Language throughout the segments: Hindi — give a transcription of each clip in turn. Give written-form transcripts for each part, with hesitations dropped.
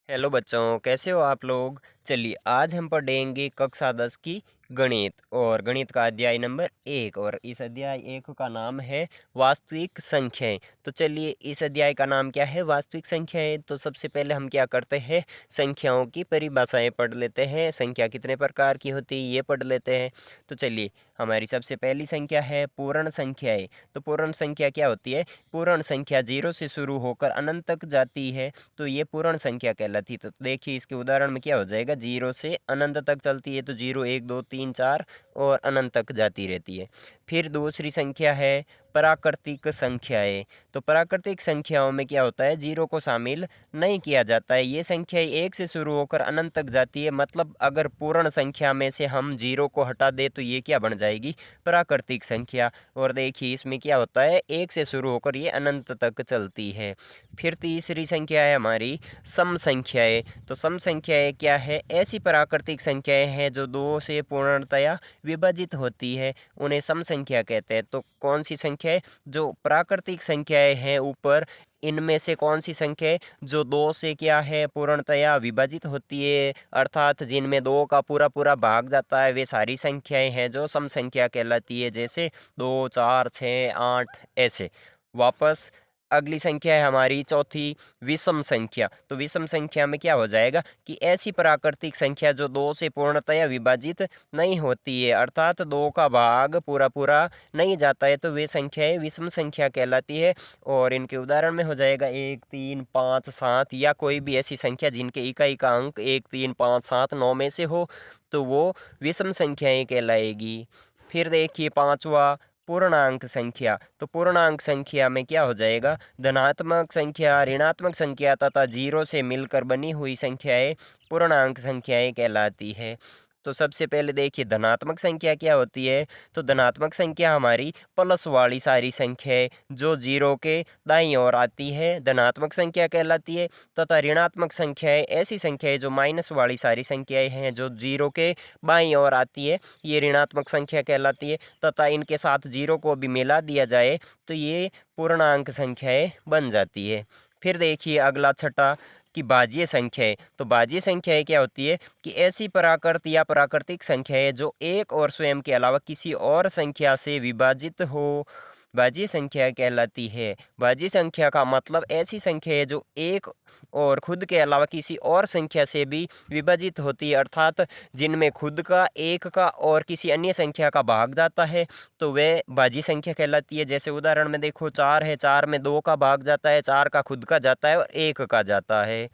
हेलो बच्चों, कैसे हो आप लोग। चलिए आज हम पढ़ेंगे कक्षा 10 की गणित और गणित का अध्याय नंबर 1 और इस अध्याय 1 का नाम है वास्तविक संख्याएं। तो चलिए इस अध्याय का नाम क्या है, वास्तविक संख्याएं। तो सबसे पहले हम क्या करते हैं, संख्याओं की परिभाषाएं पढ़ लेते हैं। संख्या कितने प्रकार की होती है ये पढ़ लेते हैं। तो चलिए हमारी सबसे पहली संख्या है पूर्ण संख्याएं। तो पूर्ण संख्या क्या होती है, पूर्ण संख्या 0 से शुरू होकर अनंत तक जाती है तो ये पूर्ण संख्या कहलाती है। तो देखिए इसके उदाहरण में क्या हो जाएगा, 0 से अनंत तक चलती है तो 0 1 2 3 4 और अनंत तक जाती रहती है। फिर दूसरी संख्या है प्राकृतिक संख्याएं। तो प्राकृतिक संख्याओं में क्या होता है, 0 को शामिल नहीं किया जाता है। ये संख्या 1 से शुरू होकर अनंत तक जाती है। मतलब अगर पूर्ण संख्या में से हम 0 को हटा दे तो ये क्या बन जाएगी, प्राकृतिक संख्या। और देखिए इसमें क्या होता है, 1 से शुरू होकर ये अनंत तक चलती है। फिर तीसरी संख्या है हमारी सम संख्याएं। तो सम संख्याएं क्या है, ऐसी प्राकृतिक संख्याएं हैं जो 2 से पूर्णतया विभाजित होती है, उन्हें सम संख्या कहते हैं। तो कौन सी संख्या है, जो प्राकृतिक संख्याएं हैं ऊपर, इनमें से कौन सी संख्या है जो 2 से क्या है पूर्णतया विभाजित होती है, अर्थात जिनमें 2 का पूरा पूरा भाग जाता है, वे सारी संख्याएं हैं जो सम संख्या कहलाती है। जैसे 2 4 6 8 ऐसे। वापस अगली संख्या है हमारी चौथी, विषम संख्या। तो विषम संख्या में क्या हो जाएगा कि ऐसी प्राकृतिक संख्या जो 2 से पूर्णतया विभाजित नहीं होती है, अर्थात 2 का भाग पूरा पूरा नहीं जाता है, तो वे संख्याएं विषम संख्या कहलाती है। और इनके उदाहरण में हो जाएगा 1 3 5 7 या कोई भी ऐसी संख्या जिनके इकाई का अंक 1 3 5 7 9 में से हो, तो वो विषम संख्याएं कहलाएगी। फिर देखिए पांचवा, पूर्णांक संख्या। तो पूर्णांक संख्या में क्या हो जाएगा, धनात्मक संख्या, ऋणात्मक संख्या तथा 0 से मिलकर बनी हुई संख्याएं पूर्णांक संख्याएं कहलाती है। तो सबसे पहले देखिए धनात्मक संख्या क्या होती है। तो धनात्मक संख्या हमारी प्लस वाली सारी संख्याएं जो 0 के दाईं ओर आती है धनात्मक संख्या कहलाती है। तथा ऋणात्मक संख्याएं ऐसी संख्याएं जो माइनस वाली सारी संख्याएं हैं जो 0 के बाईं ओर आती है, ये ऋणात्मक संख्या कहलाती है। तथा इनके साथ 0 को भी मिला दिया जाए तो ये पूर्णांक संख्याएं बन जाती है। फिर देखिए अगला छठा कि भाज्य संख्याएं। तो भाज्य संख्याएं क्या होती है कि ऐसी प्राकृत या प्राकृतिक संख्याएं जो एक और स्वयं के अलावा किसी और संख्या से विभाजित हो, भाज्य संख्या कहलाती है। भाज्य संख्या का मतलब ऐसी संख्या है जो एक और खुद के अलावा किसी और संख्या से भी विभाजित होती है, अर्थात जिनमें खुद का, एक का और किसी अन्य संख्या का भाग जाता है, तो वह भाज्य संख्या कहलाती है। जैसे उदाहरण में देखो 4 है, 4 में 2 का भाग जाता है, 4 का खुद का जाता है और 1 का जाता है।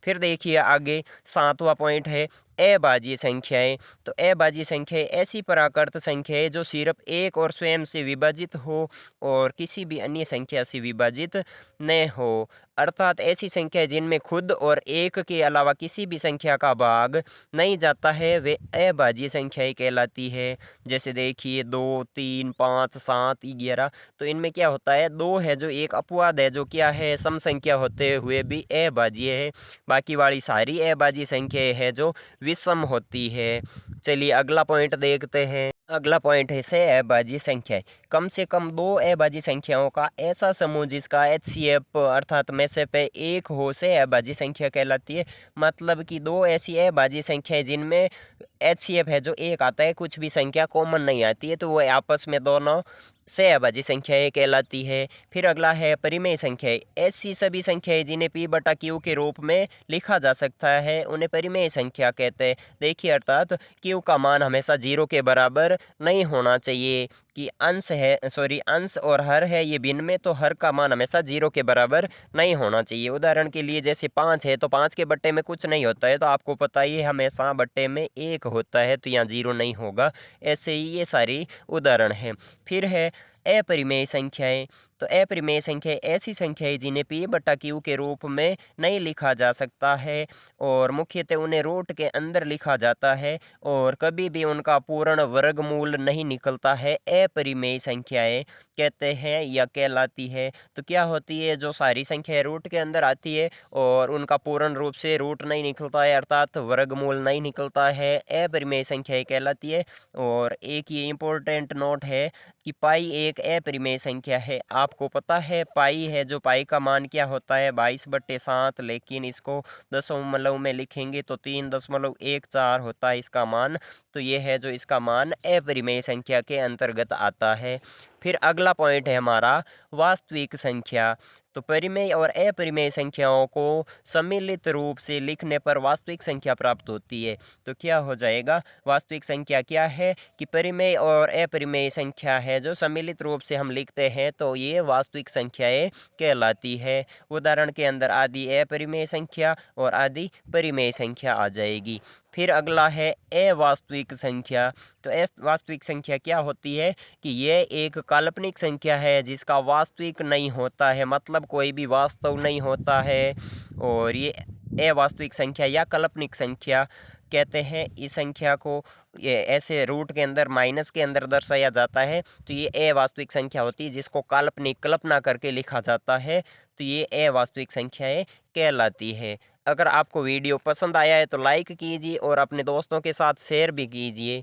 फिर देखिए आगे सातवां पॉइंट है अभाज्य संख्याएं। तो अभाज्य संख्याएं ऐसी प्राकृत संख्याएं जो सिर्फ एक और स्वयं से विभाजित हो और किसी भी अन्य संख्या से विभाजित न हो, अर्थात ऐसी संख्या जिनमें खुद और एक के अलावा किसी भी संख्या का भाग नहीं जाता है, वे अभाज्य संख्याएं कहलाती है। जैसे देखिए 2 3 5 7 11। तो इनमें क्या होता है, 2 है जो एक अपवाद है, जो क्या है सम संख्या होते हुए भी अभाज्य है। बाकी वाली सारी अभाज्य संख्याएं है जो विषम होती है। चलिए अगला पॉइंट देखते हैं। अगला पॉइंट है से अभाज्य संख्याएं। कम से कम 2 अभाज्य संख्याओं का ऐसा समूह जिसका HCF अर्थात में से पे एक हो से अभाज्य संख्या कहलाती है। मतलब कि 2 ऐसी अभाज्य संख्याएं जिनमें HCF है जो एक आता है, कुछ भी संख्या कॉमन नहीं आती है, तो वो आपस में दोनों से अभाज्य संख्याएं कहलाती है। फिर अगला है परिमेय संख्याएं। ऐसी सभी संख्याएं जिन्हें P बटा Q के रूप में लिखा जा सकता है उन्हें परिमेय संख्या कहते हैं। देखिए अर्थात Q का मान हमेशा 0 के बराबर नहीं होना चाहिए, कि अंश है अंश और हर है ये भिन्न में, तो हर का मान हमेशा 0 के बराबर नहीं होना चाहिए। उदाहरण के लिए जैसे 5 है तो 5 के बट्टे में कुछ नहीं होता है, तो आपको पता ही है हमेशा बट्टे में 1 होता है, तो यहाँ 0 नहीं होगा। ऐसे ही ये सारी उदाहरण है। फिर है अपरिमेय संख्याएं। तो अपरिमेय संख्याएं ऐसी संख्याएं जिन्हें P बटा Q के रूप में नहीं लिखा जा सकता है और मुख्यतः उन्हें रूट के अंदर लिखा जाता है और कभी भी उनका पूर्ण वर्गमूल नहीं निकलता है, अपरिमेय संख्याएं कहते हैं या कहलाती है। तो क्या होती है, जो सारी संख्याएं रूट के अंदर आती है और उनका पूर्ण रूप से रूट नहीं निकलता है, अर्थात वर्गमूल नहीं निकलता है, अपरिमेय संख्याएं कहलाती है। और एक ये इम्पोर्टेंट नोट है कि पाई एक अपरिमेय संख्या है। आप आपको पता है पाई है, जो पाई का मान क्या होता है 22/7, लेकिन इसको दशमलव में लिखेंगे तो 3.14 होता है इसका मान। तो ये है जो इसका मान अपरिमेय संख्या के अंतर्गत आता है। फिर अगला पॉइंट है हमारा वास्तविक संख्या। तो परिमेय और अपरिमेय संख्याओं को सम्मिलित रूप से लिखने पर वास्तविक संख्या प्राप्त होती है। तो क्या हो जाएगा, वास्तविक संख्या क्या है कि परिमेय और अपरिमेय संख्या है जो सम्मिलित रूप से हम लिखते हैं तो ये वास्तविक संख्याएं कहलाती है। उदाहरण के अंदर आधी अपरिमेय संख्या और आधी परिमेय संख्या आ जाएगी। फिर अगला है अवास्तविक संख्या। तो अवास्तविक संख्या क्या होती है कि यह एक काल्पनिक संख्या है जिसका वास्तविक नहीं होता है, मतलब कोई भी वास्तव नहीं होता है, और ये अवास्तविक संख्या या काल्पनिक संख्या कहते हैं। इस संख्या को ये ऐसे रूट के अंदर माइनस के अंदर दर्शाया जाता है, तो ये अवास्तविक संख्या होती है जिसको काल्पनिक कल्पना करके लिखा जाता है, तो ये अवास्तविक संख्याएं कहलाती है। अगर आपको वीडियो पसंद आया है तो लाइक कीजिए और अपने दोस्तों के साथ शेयर भी कीजिए।